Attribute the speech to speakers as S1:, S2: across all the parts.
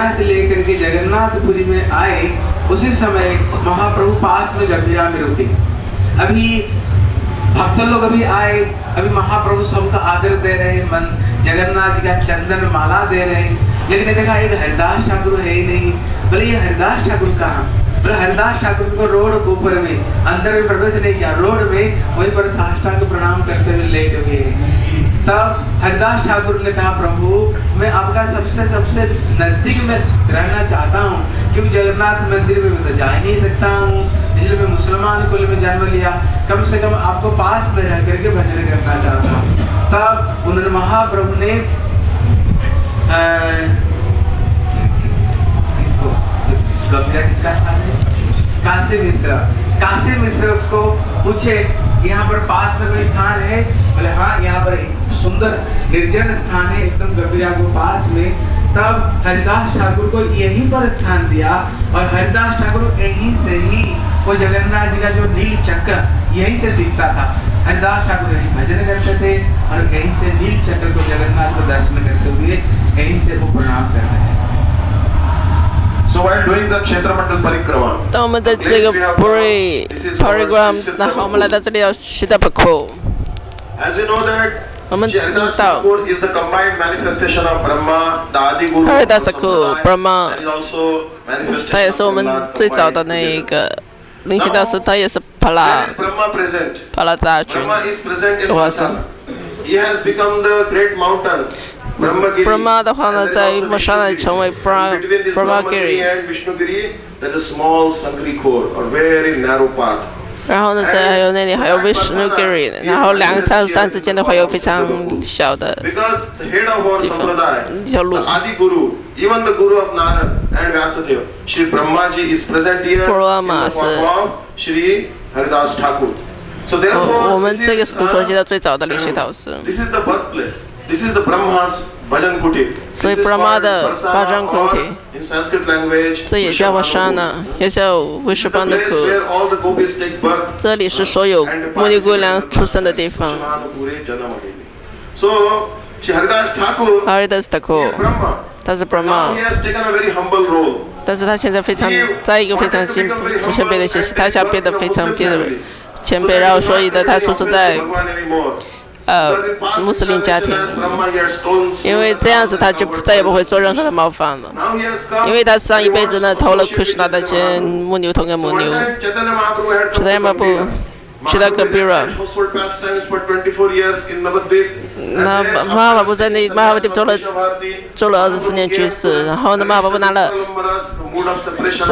S1: अयोध्या से लेकर के जगन्नाथपुरी में आए, उसी समय महाप्रभु पास में गंभीरा में रुके। अभी भक्त लोग अभी आए, अभी महाप्रभु सबका आदर दे रहे, मन जगन्नाथ जी का चंदन माला दे रहे, लेकिन देखा एक हरिदास ठाकुर है ही नहीं। बोले ये हरिदास ठाकुर कहाँ? बोले हरिदास ठाकुर को रोड के ऊपर में, अंदर में प्रवेश नहीं किया, रोड में वहीं पर साष्टांग प्रणाम करते हुए लेट गए। तब हरिदास ठाकुर ने कहा, प्रभु मैं आपका सबसे नजदीक में रहना चाहता हूँ, क्योंकि जगन्नाथ मंदिर में मैं तो जा ही नहीं सकता हूँ, इसलिए मैं मुसलमान कुल में जन्म लिया, कम से कम आपको पास में रह करके भजन करना चाहता हूँ। तब उन्होंने महाप्रभु ने किसका स्थान है? काशी मिश्र को पूछे, यहाँ पर पास में कोई स्थान है? बोले हाँ, यहाँ पर सुंदर निर्जन स्थान है, एकदम गंभीरा को पास में। तब हरिदास ठाकुर को यहीं पर स्थान दिया, और हरिदास ठाकुर यहीं से ही वो जगन्नाथ जी का जो नील चक्र यहीं से दिखता था। हरिदास ठाकुर यहीं भजन करते थे, और यहीं से नील चक्र को जगन्नाथ को दर्शन करते हुए यहीं से वो प्रणाम कर रहे हैं।
S2: So while doing the Kshetra Mandal Parikrama,
S3: 当我们的这个 Parigram， 然后我们来到这里要西达巴库。
S2: as you know that
S3: 我们知
S2: Haridas
S3: 道
S2: Thakur is the combined manifestation of Brahma, the Adi Guru,
S3: Haridas Thakur Brahma，
S2: and is also
S3: 他也
S2: manifestation
S3: 是我
S2: of
S3: 们
S2: Allah
S3: 最早的
S2: combined
S3: 那一
S2: together.
S3: 个灵犀大师，他也是帕
S2: Where
S3: 拉
S2: is Brahma present?
S3: 帕拉大军
S2: Brahma is present in
S3: 的化身。
S2: Montana. He has become the great mountain. Brahmagiri.
S3: Brahma 的话呢，
S2: And there is
S3: 在
S2: also
S3: 莫沙那里
S2: Vishnugiri.
S3: 成为
S2: Between this Brahmagiri
S3: Brahmagiri，
S2: and Vishnugiri, there is a small Sangri core, or very narrow path.
S3: 然后呢，还有那里还有 Vishnugiri， 然后两个山之间的话有非常小的
S2: Because the head of our
S3: 地方，
S2: sampradaya,
S3: 一条路。
S2: the Adi Guru, even the Guru of Narad and Vyasadeva, Shri Brahmaji is present here in the
S3: Brahma
S2: form of Shri Haridas Thakur. So
S3: 我
S2: therefore,
S3: 们
S2: this
S3: 这个
S2: is
S3: 是读书记的最早的灵犀导师，
S2: this is the birthplace. This is the Brahma's Bhajan Kuti.
S3: 所以
S2: This is
S3: Brahma
S2: called
S3: 的
S2: Varsana
S3: Bhajan
S2: or
S3: Kuti
S2: in Sanskrit language,
S3: 这也叫 Vasana， 也叫
S2: This is the place
S3: Vishvabandaku。
S2: where all the gopis take birth.
S3: 这里是所有茉莉姑娘出生的地方。
S2: So, Shri Haridas Thakur
S3: Haridas Thakur
S2: is Brahma.
S3: 他是
S2: Now
S3: Brahma，
S2: he has taken a very humble role.
S3: 但是他现在非常在一个非常谦卑的学习，他想变得非常谦卑，然后所以呢，他出生在穆斯林家庭，因为这样子他就再也不会做任何的冒犯了。因为他上一辈子呢偷了 Krishna 的钱，母牛同跟母牛。Chaitanya Mahaprabhu去到戈比拉，那马哈巴布在那马哈巴蒂做了24年居士，然后呢马哈巴布拿了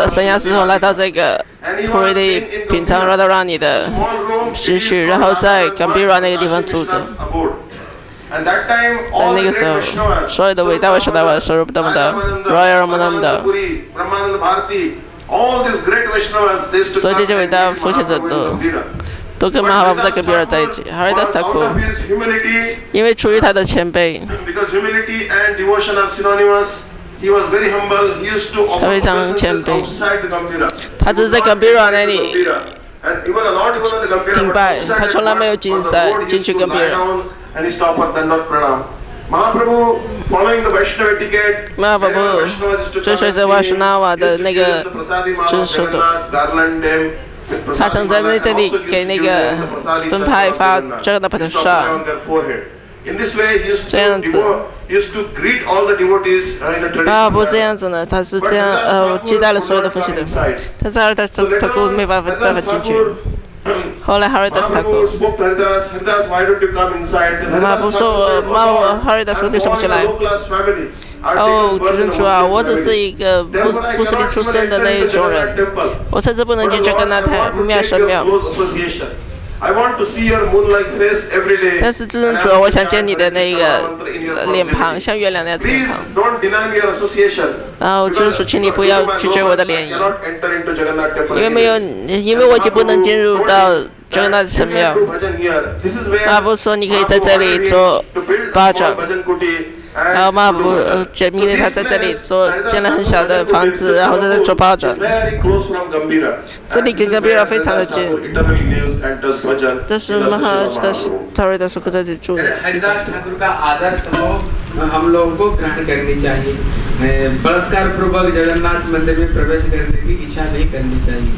S3: 生涯石头来到这个普瑞的品尝 Radharani 的心绪，然后在戈比拉那个地方住着。在那个时候，所有的伟大维舍达瓦、舍罗布达姆的、Royal Ramananda， 所有这些伟大奉献者都跟马哈巴布在戈比拉在一起。Haridas Thakur， 因为出于他的谦卑，他非常谦卑，他只是在戈比拉那里敬拜，他从来没有进去戈比拉。马哈巴布追随着瓦什纳瓦的那个遵守的，他曾在这里给那个分派发这个的 Padishah， 这样子。马哈巴布这样子呢，他是这样接待了所有的奉献者，但是Haridas Thakur没办法进去。后来 Haridas Thakur， 马哈巴布说Haridas Thakur 为什么进来？执政主啊，我只是一个穆斯林出身的那一种人，我甚至不能进去跟他谈庙神庙。但是执政主啊，我想见你的那个脸庞，像月亮那样子脸庞。然后执政主，请你不要拒绝我的联谊，因为我已经不能进入到这个那神庙。马哈巴布说你可以在这里做巴掌。然后马哈巴布明天他在这里建了很小的房子，然后在这做巴掌。这里跟戈比拉非常的近。这是马哈达斯塔瑞达苏克在这里住的。
S1: हरिदास ठाकुर का आदर्श हम लोगों को ग्रहण करनी चाहिए। बलात्कार पूर्वक जगन्नाथ मंदिर में प्रवेश करने की इच्छा नहीं करनी चाहिए।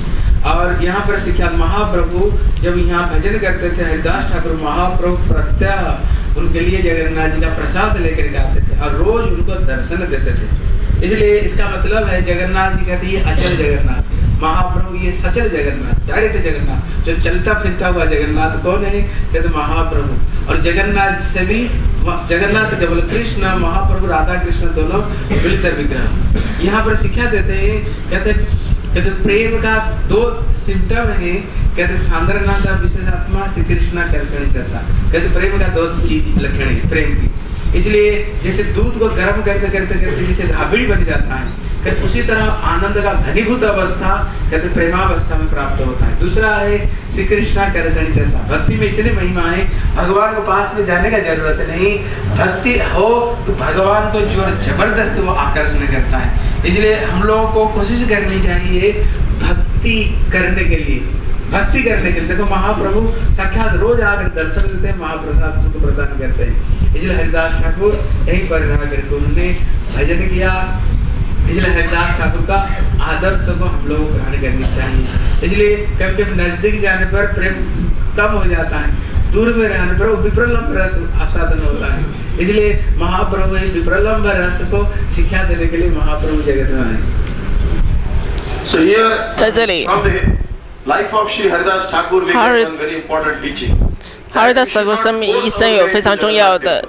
S1: और यहाँ पर शिक्षा महाप्रभु जब यहाँ भजन करते थे, हरिदास ठाकुर महाप्रभु प्रत्यह उनके लिए जगन्नाथ जी का प्रसाद लेकर के आते थे और रोज उनको दर्शन देते थे। इसलिए इसका मतलब है जगन्नाथ जी कहते हैं अचल जगन्नाथ, महाप्रभु ये सचल जगन्नाथ, डायरेक्ट जगन्नाथ, जो चलता फिरता हुआ जगन्नाथ कौन है? कहते महाप्रभु। और जगन्नाथ से भी जगन्नाथ केवल कृष्ण, महाप्रभु राधा कृष्ण दोनों मिलकर विग्रह। यहाँ पर शिक्षा देते हैं, कहते प्रेम का दो सिम्टम है, कहते सांद्रनाथ विशेषात्मा श्री कृष्ण कर्षण जैसा। कहते प्रेम का दो चीज लक्षण है प्रेम की। इसलिए जैसे दूध को गर्म करते करते करते जैसे राबड़ी बन जाता है, कहते उसी तरह आनंद का घनीभूत अवस्था कहते प्रेमावस्था में प्राप्त होता है। दूसरा है श्री कृष्ण कर्षण जैसा। भक्ति में इतनी महिमा है, भगवान को पास में जाने का जरूरत नहीं, भक्ति हो तो भगवान को जो जबरदस्त वो आकर्षण करता है। इसलिए हम लोगों को कोशिश करनी चाहिए भक्ति करने के लिए, भक्ति करने के लिए। देखो महाप्रभु साक्षात रोज आकर दर्शन देते हैं, महाप्रसाद उनको प्रदान करते हैं। इसलिए हरिदास ठाकुर यहीं पर रह करके उन्होंने भजन किया। इसलिए हरिदास ठाकुर का आदर्श को हम लोगों को ग्रहण करनी चाहिए। इसलिए कभी कभी नजदीक जाने पर प्रेम कम हो जाता है, दूर में रहने पर वो विप्रलंब रस आस्वादन होता है। इसलिए महाप्रभु विप्रलंब रस को शिक्षा देने के लिए महाप्रभु जगत में आए।
S2: So here,
S3: 在这里
S2: from the life of Sri Haridas Thakur, we get one very important teaching.
S3: 哈尔达斯塔克生命一生有非常重要的。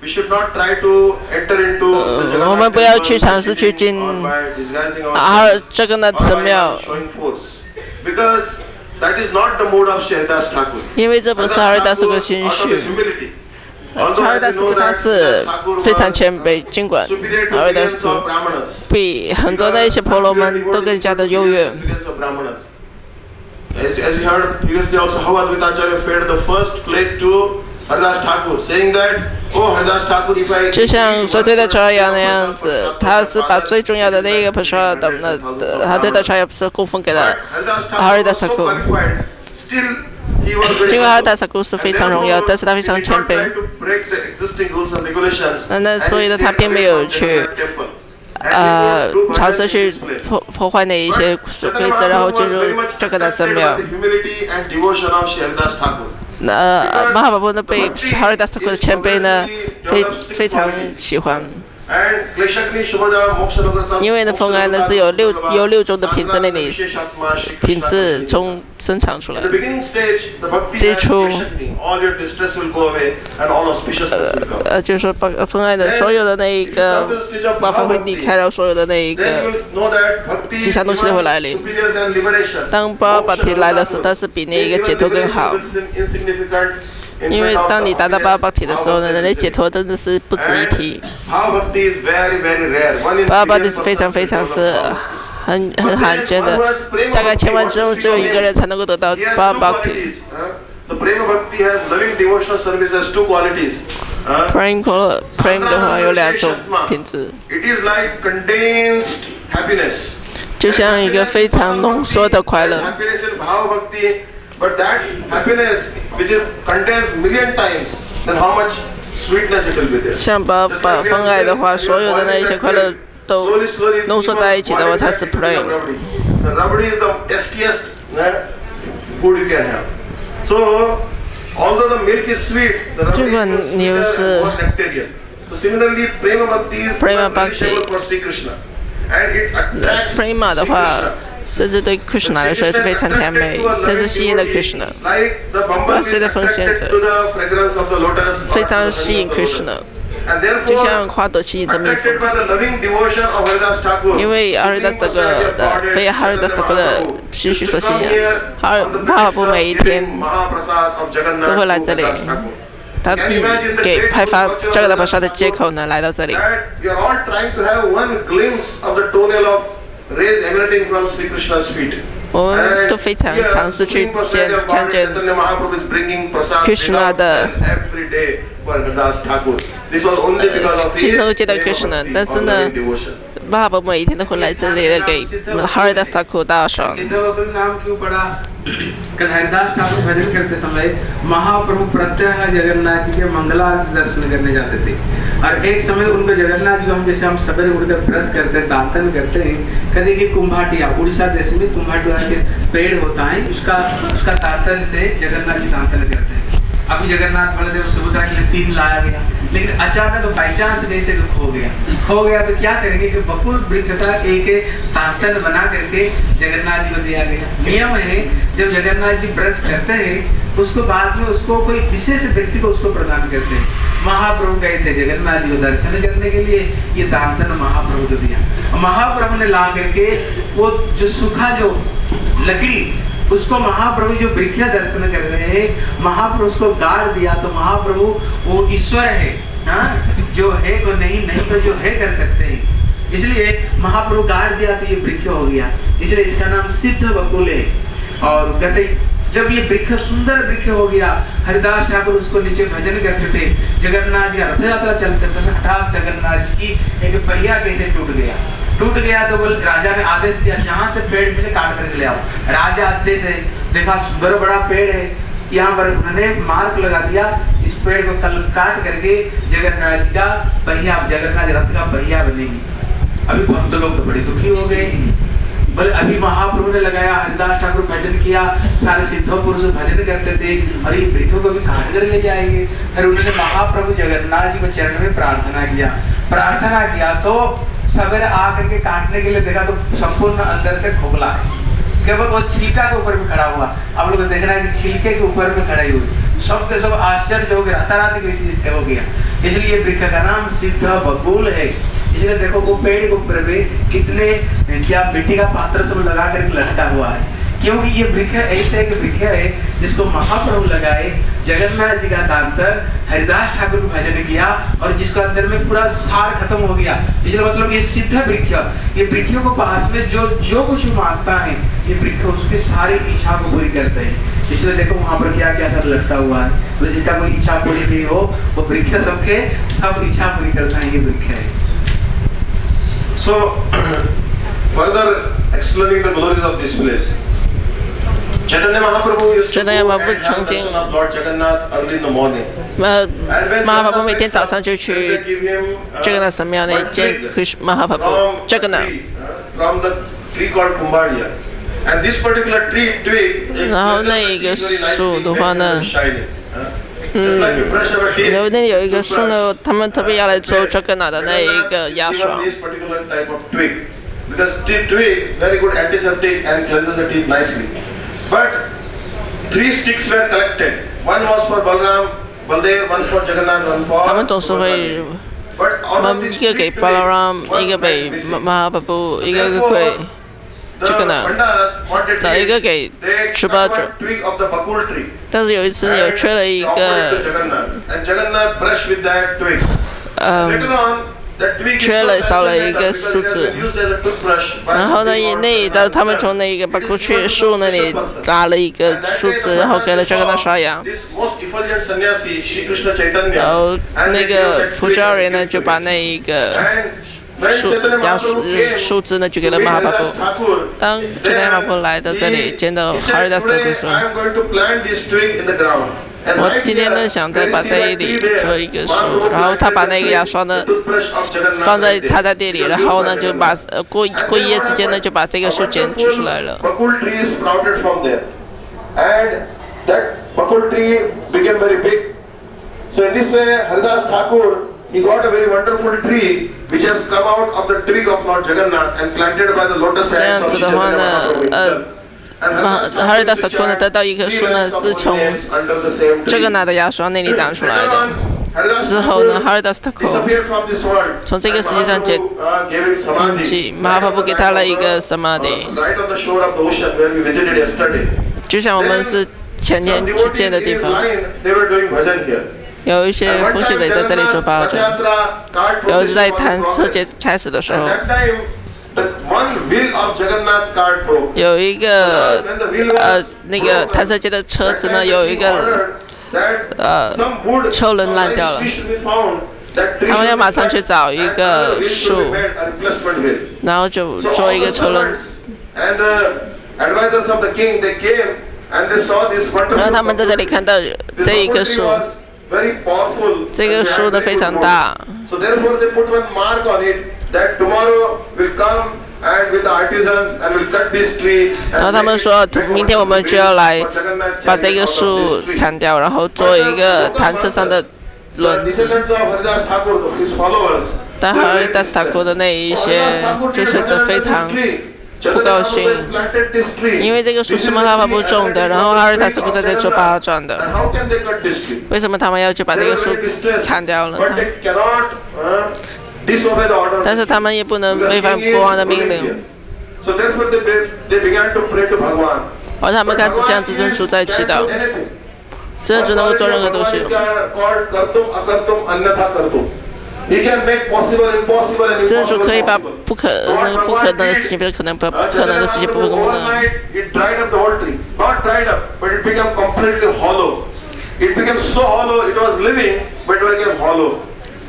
S2: We should not try to enter into the
S3: 我们不要去尝试去进 这个呢神庙，
S2: because that is not the mode of Sri Haridas Thakur.
S3: 因为这不是哈尔达斯的情绪。哈尔达斯他是非常谦卑，尽管哈尔达斯比很多的一些婆罗门都更加的优越。
S2: As you heard previously also, how Advaitacharya fed the first plate to Haridas Thakur, saying that, oh Haridas Thakur, if I
S3: 就像说对的查亚那样子，他是把最重要的那一个 prasad 他对的查亚是供奉给了哈尔达斯塔库。尽管哈尔达斯塔库是非常荣耀，但是他非常谦卑。那所以呢，他并没有去尝试去破坏那一些规则，然后进入这个的神庙。马哈巴布呢被哈尔达斯塔库的谦卑呢非常喜欢。 因为呢，风爱呢是由六种的品质那里品质中生产出来的。最初，就是说把风爱的所有的那一个麻烦会离开，然后所有的那一个吉祥东西都会来临。当巴巴提来的时候，它是比那一个解脱更好。 因为当你达到巴巴提的时候呢，人类解脱真的是不值一提。巴巴提是非常是很罕见的，大概1000万之中只有一个人才能够得到巴巴提。Prime 的话有2种品质，就像一个非常浓缩的快乐。
S2: But that happiness, which is contains million times, then how much sweetness it will be there?
S3: 像把分爱的话，所有的那一些快乐都浓缩在一起的话，才是 prime。Rabdi
S2: is the tastiest food you can have. So, although the milk is sweet, the rabdi is nectarian. So similarly, prema bhakti is perishable for Sri Krishna, and it attracts Sri Krishna.
S3: 甚至对 Krishna 来说也是非常甜美，真是吸引了 Krishna。瓦西的奉献者非常吸引 Krishna， 就像花朵吸引着蜜蜂。因为哈尔达斯塔克被哈尔达斯塔克的心绪所吸引，哈尔布每一天都会来这里。 他给派发这个的巴沙的接口呢，来到这里。 我们都非常尝试去看见 Krishna 的尽头见到 Krishna， 但是呢， महाप्रभु每一天都会来这里给हरिदास ठाकुर दार्शन।
S1: सिद्ध बकुल नाम क्यों पड़ा? कल हरिदास ठाकुर भजन करते समय महाप्रभु प्रत्यह जगन्नाथ जी के मंगलारती दर्शन करने जाते थे। और एक समय उनको जगन्नाथ जी को हम जैसे हम सवेरे उठकर ब्रश करते हैं, दांतन करते हैं, कहते कि कुंभाटिया, उड़ीसा देश में कुंभाटिया के पेड़ होता है, उसका दांतन से जगन्नाथ जी दांतन करते हैं। अभी जगन्नाथ बलदेव सुभद्रा के लिए 3 लाया गया, लेकिन अचानक बाई चांस कैसे खो गया तो क्या करेंगे कि बकुल वृक्ष का एक दांतन बना करके जगन्नाथ जी को दिया गया। नियम है जब जगन्नाथ जी ब्रश करते हैं उसको बाद में उसको कोई विशेष व्यक्ति को उसको प्रदान करते हैं। महाप्रभु गए थे जगन्नाथ जी को दर्शन करने के लिए, ये दांतन महाप्रभु को दिया। महाप्रभु ने ला करके वो जो सूखा जो लकड़ी उसको महाप्रभु जो वृक्ष दर्शन कर रहे हैं, महाप्रभु उसको गाड़ दिया। तो महाप्रभु वो ईश्वर है, हाँ, जो है वो नहीं तो जो है कर सकते हैं, इसलिए महाप्रभु गाड़ दिया तो ये वृक्ष हो गया, इसलिए इसका नाम सिद्ध बकुल है। और कहते जब ये वृक्ष सुंदर वृक्ष हो गया, हरिदास ठाकुर उसको नीचे भजन करते थे। जगन्नाथ जी रथ यात्रा चलते समय हठात जगन्नाथ जी की एक पहिया कैसे टूट गया तो बोल राजा ने आदेश दिया जहाँ से पेड़ मिले काट करके ले आओ। राजा आदेश है, देखा सुंदर बड़ा पेड़ है, यहाँ पर उन्होंने मार्क लगा दिया, इस पेड़ को कल काट करके जगन्नाथ जी का पहिया, जगन्नाथ रथ का पहिया बनेगी। अभी भक्त लोग तो बड़े दुखी हो गए, बोले अभी महाप्रभु ने लगाया, हरिदास ठाकुर भजन किया, सारे सिद्ध पुरुष भजन करते थे और ये वृक्षों को भी काट कर ले जाएंगे। फिर उन्होंने महाप्रभु जगन्नाथ जी को चरण में प्रार्थना किया तो सवेरे आकर के काटने के लिए देखा तो संपूर्ण अंदर से खोखला है, केवल वो छिलका के ऊपर में खड़ा हुआ। आप लोग देख रहे हैं कि छिलके के ऊपर में खड़े हुए, सब के सब आश्चर्य हो गया, रातारात कैसी हो गया। इसलिए वृक्ष का नाम सिद्ध बकुल है। इसलिए देखो वो पेड़ के ऊपर में कितने क्या मिट्टी का पात्र सब लगा कर लटका हुआ है, क्योंकि ये वृक्ष ऐसे एक वृक्ष है जिसको महाप्रभु लगाए, जगन्नाथ जी का दांतर हरिदास ठाकुर को भजन किया और जिसका अंदर में पूरा सार खत्म हो गया। इसलिए मतलब ये सिद्ध वृक्ष, ये वृक्षों को पास में जो कुछ मांगता है ये वृक्ष उसकी सारी इच्छा को पूरी करते हैं। इसलिए देखो वहां पर क्या क्या सब लटका हुआ है, तो जिसका कोई इच्छा पूरी नहीं हो वो वृक्ष सबके सब इच्छा पूरी करता है, ये वृक्ष है।
S2: So further explaining the glories of this place, Chaitanya Mahaprabhu used to go and have darshan of Lord Jagannath early in the morning.
S3: 马哈巴布每天早上就去这个神庙那见马哈巴布这个呢。
S2: From the tree called Kumbhadia, and this particular tree twig,
S3: 然后那一个树的话呢， 然后那有一个树呢，他们特别要来做这个拿的那一个牙刷。
S2: Because twig very good antiseptic and cleanses the teeth nicely. But 3 sticks were collected. One was for Balram, Baldev, one for Jagannath, one for.
S3: 他们总是会，一个给巴拉拉，一个给马哈巴布，一个给这个呢，找一个给十八者。但是有一次有缺了一个，缺了少了一个树枝，然后呢，他们从那个巴库去树那里拿了一个树枝，然后给了这个呢刷牙，然后那个普教人呢就把那一个树枝呢就给了马哈巴布。当这台马哈巴布来到这里见到哈瑞达斯的故事，我今天呢想再把这里做一个树，然后他把那个牙刷呢插在地里，然后呢就把过一夜之间呢就把这个树剪取出来了。
S2: He got a very wonderful tree which has come out of the twig of Lord Jagannath and planted by the lotus hands of Chaitanya Mahaprabhu.
S3: 哈瑞达斯塔库呢得到一棵树呢是从这个拿的牙刷那里长出来的。之后呢，哈瑞达斯塔库从这个世界上解印记，马哈巴布给他了一个什么的，就像我们是前天去见的地方。有一些风行者在这里做包着，有时在弹车节开始的时候，有一个那个弹车节的车子呢，有一个车轮烂掉了，他们要马上去找一个树，然后就做一个车轮。然后他们在这里看到这一棵树，这个树的非常大。然后他们说，明天我们就要来把这个树砍掉，然后做一个弹车上的轮子。但哈瑞达斯塔库的那一些追随者非常不高兴，因为这个树是马哈帕布种的，然后哈瑞达斯库在这做巴转的，为什么他们要去把这个树砍掉了？但是他们也不能违反国王的命令，而他们开始向至尊主在祈祷，至尊主能够做任何东西。至尊主可以把不可能的事情变成不可能的事情不可能。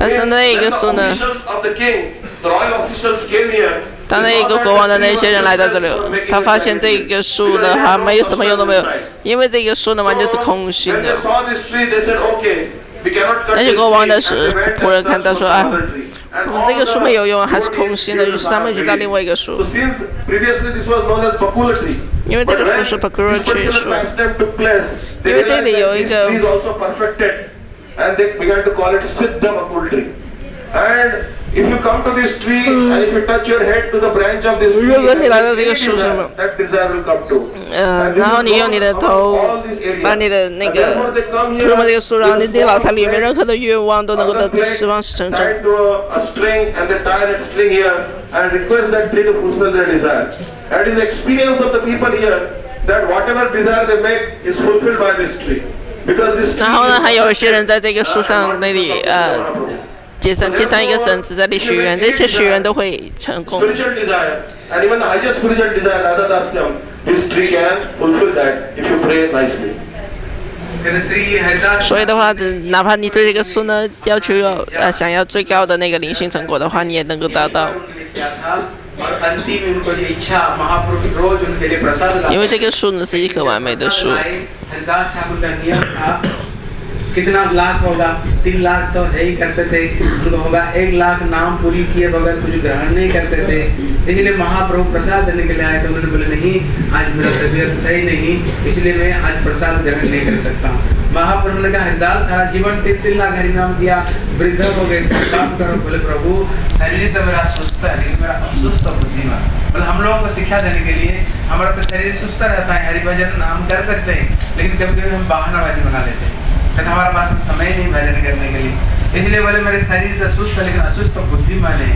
S3: 但是那一个树呢？当那一个国王的那些人来到这里，他发现这个树呢，还没有什么用都没有，因为这个树呢完全是空心的。那些国王的仆人看到说啊，这个树没有用，还是空心的，于是他们去找另外一个树。因为这个树是 Pakuroti 树，因为这里有一个。And they began to call it Siddha Makulti. And if you come to this tree and if you touch your head to the branch of this tree, that desire will come to. 然后你用你的头把你的那个触摸这个树，然后你的脑袋里面任何的愿望都能够得希望成真。
S2: Tied to a string and they tie that string here and request that tree to fulfill their desire. And it is the experience of the people here that whatever desire they make is fulfilled by this tree.
S3: 然后呢，还有一些人在这个树上那里接上一个绳子，在那里许愿，这些许愿都会成功。所以的话，哪怕你对这个树呢要求想要最高的那个灵性成果的话，你也能够达到。因为这个树呢是一棵完美的树。
S1: कितना लाख होगा 3 लाख तो है ही करते थे उनको होगा 1 लाख नाम पूरी किए बगैर कुछ ग्रहण नहीं करते थे इसलिए महाप्रभु प्रसाद देने के लिए आए तो उन्होंने बोले नहीं आज मेरा तबीयत सही नहीं इसलिए मैं आज प्रसाद ग्रहण नहीं कर सकता महाप्रभु ने कहा हरिदास सारा जीवन 3 लाख हरिनाम किया वृद्ध हो गए काम करो बोले प्रभु शरीर तो मेरा सुस्त है लेकिन मेरा असुस्त बुद्धिमान बोले हम लोगों को शिक्षा देने के लिए हमारा तो शरीर सुस्त रहता है हरिभजन नाम कर सकते हैं लेकिन कभी कभी हम बहानाबाजी बना लेते हैं हमारे पास समय नहीं भजन करने के लिए इसलिए बोले मेरे शरीर तो सुस्त है लेकिन असुस्त बुद्धिमान है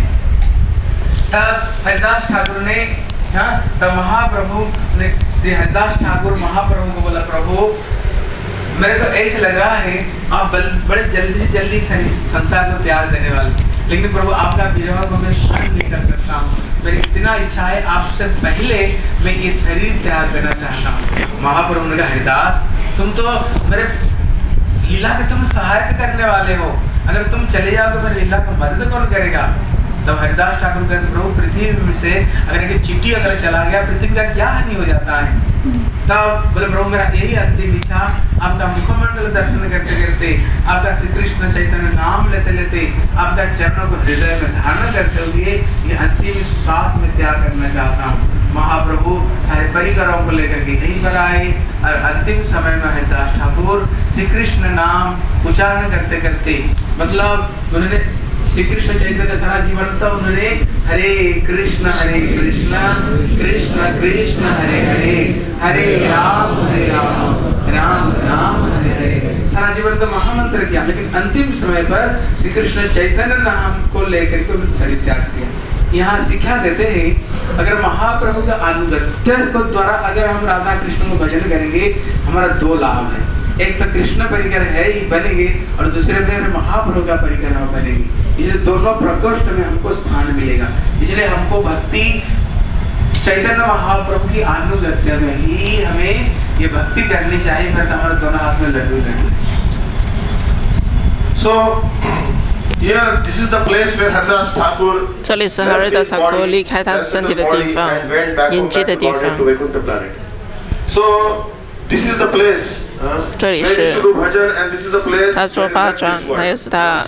S1: तब हरिदास ठाकुर ने तब महाप्रभु ने श्री हरिदास ठाकुर महाप्रभु को बोला प्रभु मेरे को ऐसे लग रहा है आप बड़े जल्दी से जल्दी संसार को त्याग देने वाले लेकिन प्रभु आपका विरह को मैं सहन नहीं कर सकता हूँ मेरी इतना इच्छा है आपसे पहले मैं ये शरीर त्याग करना चाहता हूँ महाप्रभु ने कहा हरिदास तुम तो मेरे लीला के तुम सहायक करने वाले हो अगर तुम चले जाओ तो मेरी लीला को मदद कौन करेगा तब हरिदास ठाकुर कहते प्रभु पृथ्वी से अगर एक चिट्ठी अगर चला गया पृथ्वी का क्या हानि हो जाता है तब बोले प्रभु मेरा यही अंतिम इच्छा आपका मुखमंडल दर्शन करते करते आपका श्री कृष्ण चैतन्य नाम लेते लेते आपका चरणों को हृदय में धारण करते हुए ये अंतिम श्वास में त्याग करना चाहता हूँ महाप्रभु सारे परिकरों को लेकर के यहीं पर आए और अंतिम समय में हरिदास ठाकुर श्री कृष्ण नाम उच्चारण करते करते मतलब उन्होंने श्री कृष्ण चैतन्य सारा जीवन तो उन्होंने हरे कृष्ण कृष्ण कृष्ण हरे हरे हरे राम राम राम हरे हरे सारा जीवन तो महामंत्र किया लेकिन अंतिम समय पर श्री कृष्ण चैतन्य नाम को लेकर के उन्होंने शरीर त्याग किया यहाँ शिक्षा देते हैं अगर महाप्रभु का अनुगत्य द्वारा अगर हम राधा कृष्ण को भजन करेंगे हमारा 2 लाभ है एक तो कृष्ण परिकर है ही बनेंगे और दूसरे में महाप्रभु का परिकर बनेंगे इसलिए दोनों प्रकोष्ठ में हमको स्थान मिलेगा इसलिए हमको भक्ति चैतन्य महाप्रभु की अनुगत्य में ही हमें ये भक्ति करनी चाहिए फिर हमारे दोनों हाथ में लड्डू लगे सो
S3: 这里是哈瑞达萨库离开他身体的地方，眼睛的地方。这里是他做巴掌，那也是他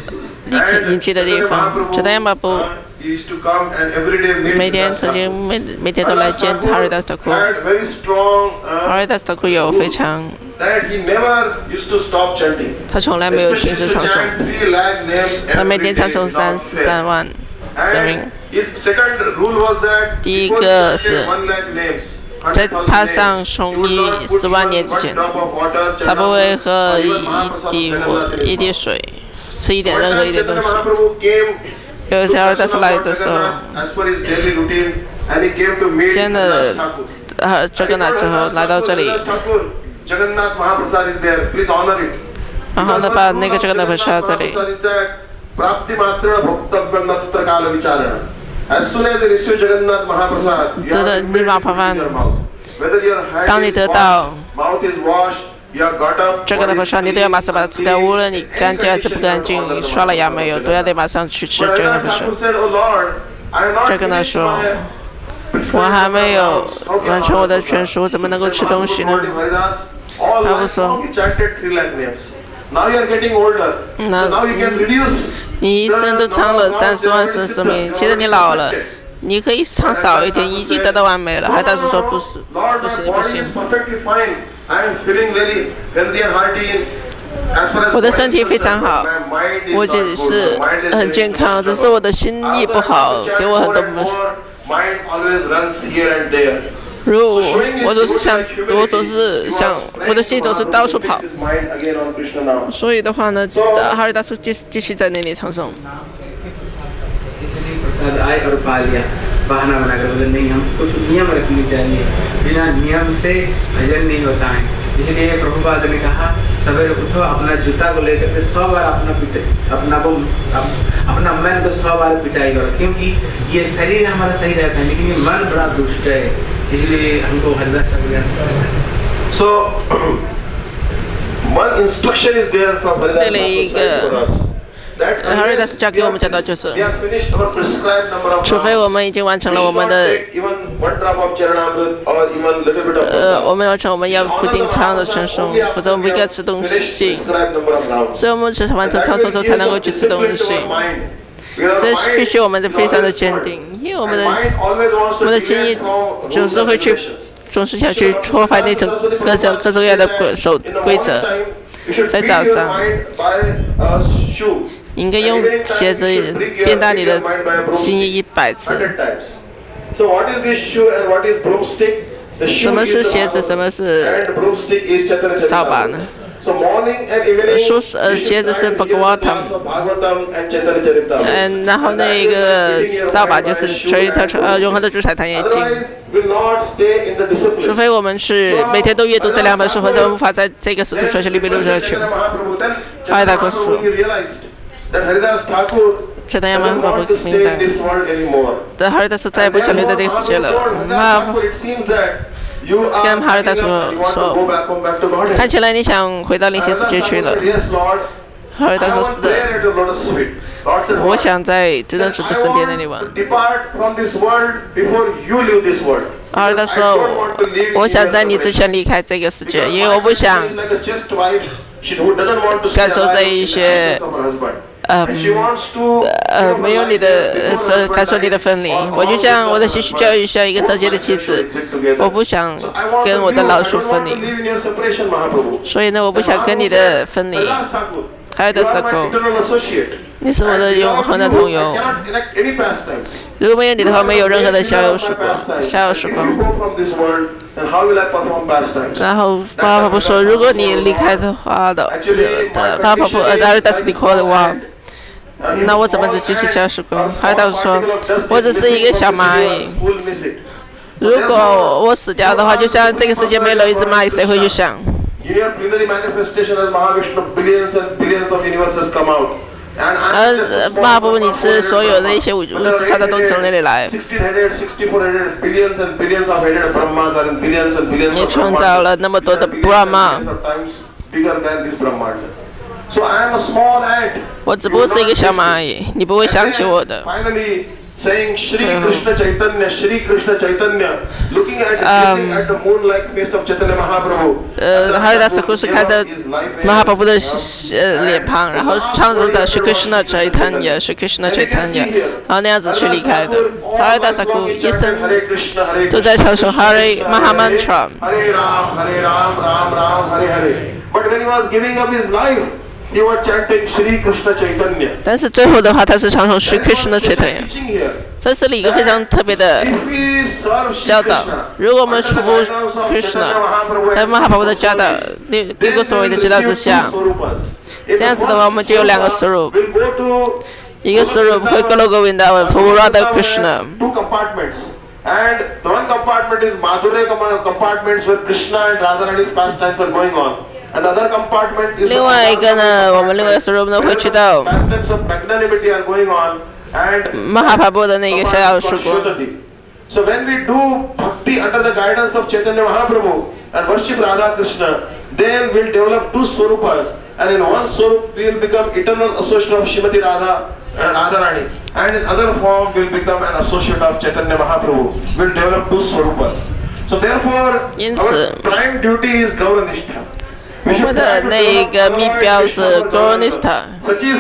S3: 离开隐居的地方。这达亚马布每天曾经每天都来见哈瑞达萨库。哈瑞达萨库有非常，他从来没有停止唱诵，他每天唱诵33万生命。第一个是。在他上从10万年之前，他不会喝一滴水，吃任何一点东西。有一次哈瑞达斯来的时候，见了这个之后来到这里，然后呢把那个这个呢摆在这里。得的尼玛帕凡，当你得到这个的时候，你都要马上把它吃掉，无论你干净还是不干净，你刷了牙没有，都要得马上去吃这个的时候。这个呢说，我还没有完成我的全书，怎么能够吃东西呢？他不说。你一生都唱了30万声生命，现在你老了，你可以唱少一点，已经得到完美了。还但是说不是，不行。我的身体非常好，我只是很健康，只是我的心意不好，给我很多不是。我总是想，我的心总是到处跑。所以的话呢，哈瑞达斯继续在那里唱诵。
S1: बहाना बनाकर बोले नहीं हम कुछ नियम रखने चाहिए बिना नियम से भजन नहीं होता है इसलिए प्रभुपाद ने कहा सवेरे उठो अपना जूता को लेकर के 100 बार अपना मन को 100 बार पिटाई करो क्योंकि ये शरीर हमारा सही रहता है लेकिन ये मन बड़ा दुष्ट है इसलिए हमको हरिदास का प्रयास करना है
S2: so one instruction is there from Haridas for us
S3: 哈瑞达斯教给我们讲到就是，除非我们已经完成了我们的，我们完成我们要固定唱的全诵，否则我们不应该吃东西。只有我们只完成唱诵之后才能够去吃东西。这必须我们的非常的坚定，因为我们的心意总是想去破坏那种各种各样的规则。在早上。应该用鞋子变大你的心意100次。什么是鞋子？什么是扫把呢？鞋子是 Bhagavatam， 然后那个扫把就是永恒的主宰坛业经。除非我们是每天都阅读这2本书，否则无法在这个使徒传学里面录下去。阿达克说。这达亚马巴不明白，但哈瑞达斯再也不想留在这个世界了。跟哈瑞达说，看起来你想回到灵性世界去了。哈瑞达说是的，我想在真正主的身边那里玩。哈瑞达说，我想在你之前离开这个世界，因为我不想感受这一些。没有你的感受你的分离，我就像我的兴趣教育像一个贞洁的妻子，我不想跟我的老鼠分离，所以呢，我不想跟你的分离。还有的 circle， 你是我的永恒的同游。如果没有你的话，没有任何的逍遥时光。然后巴巴布说，如果你离开的话的，巴巴布哈瑞达斯离开的话。那我怎么继续消时光？还有说，我只是一个小蚂蚁。如果我死掉的话，就像这个世界没有一只蚂蚁，谁会去想？巴布你是所有的一些物质差的都从那里来。你创造了那么多的 Brahma。
S2: So I am a small ant.
S3: 我只不过是一个小蚂蚁，你不会想起我的。
S2: Finally, saying Shri Krishna Chaitanya, Shri Krishna Chaitanya, looking at the moon-like face of Chaitanya Mahaprabhu.
S3: 哈利达萨库是看着马哈巴布的脸庞，然后唱着的是 Krishna Chaitanya， 是 Krishna Chaitanya， 然后那样子去离开的。哈利达萨库一生都在唱诵 Hare Mahamantra。
S2: Hare Ram, Hare Ram, Ram Ram, Hare Hare. But when he was giving up his life, he was chanting Shri Krishna Chaitanya.
S3: 但是最后的话，他是唱诵 Shri Krishna Chaitanya。 这是一个非常特别的教导。如果我们出乎 Krishna， 在马哈巴布的教导六个所谓的指导之下，这样子的话，我们就有2个Swarup。一个Swarup会Golo Govinda服务 Radha Krishna。
S2: Two compartments. And the one compartment is Madhurya compartments where Krishna and Radharani's pastimes are going on. Another compartment is
S3: 另外一个呢，我们另外Swarup呢会去到
S2: pastimes of magnanimity are going on. And
S3: 马哈巴布的那个逍遥时光。
S2: So when we do bhakti under the guidance of Chaitanya Mahaprabhu and worship Radha Krishna, then we'll develop 2 Swarupas. And in one Swarup we'll become eternal associate of Srimati Radha and Radharani. And in other form we'll become an associate of Chaitanya Mahaprabhu. We'll develop 2 Swarupas. So therefore, our prime duty is Gauranishta.
S3: 我们的那个目标是 Gauranishta，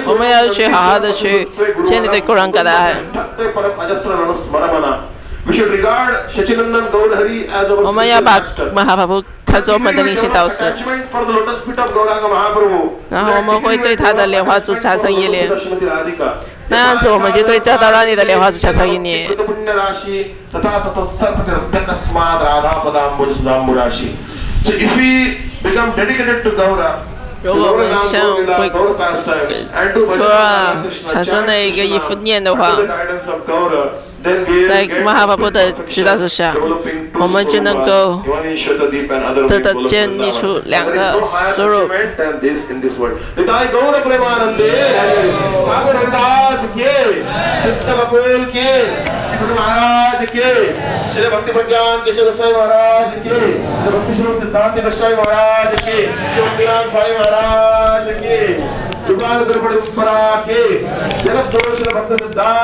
S3: 我们要去好好的去建立对Gauranga的爱。
S2: We should regard Shachinandan Gaurahari as our
S3: 我们要把马哈巴布看作我们的灵性导师，
S2: for the lotus feet of Gauranga Mahaprabhu.
S3: 然后我们会对他的莲花珠产生依恋，那样子我们就对教导让你的莲花珠产生依恋。
S2: So if we become dedicated to Gaura,
S3: 如果我们像对Gaura产生了一个依附念的话，在马哈巴布的指导之下，我们就能够得到建立出2个Swarup。
S2: Shri भक्ति प्रज्ञान केशव गोसाई महाराज की, भक्ति स्वरूप सिद्धांत गोसाई महाराज की, चौकियान साई महाराज की, दुकान दरबार के, जगत गुरु श्री भक्त सिद्धांत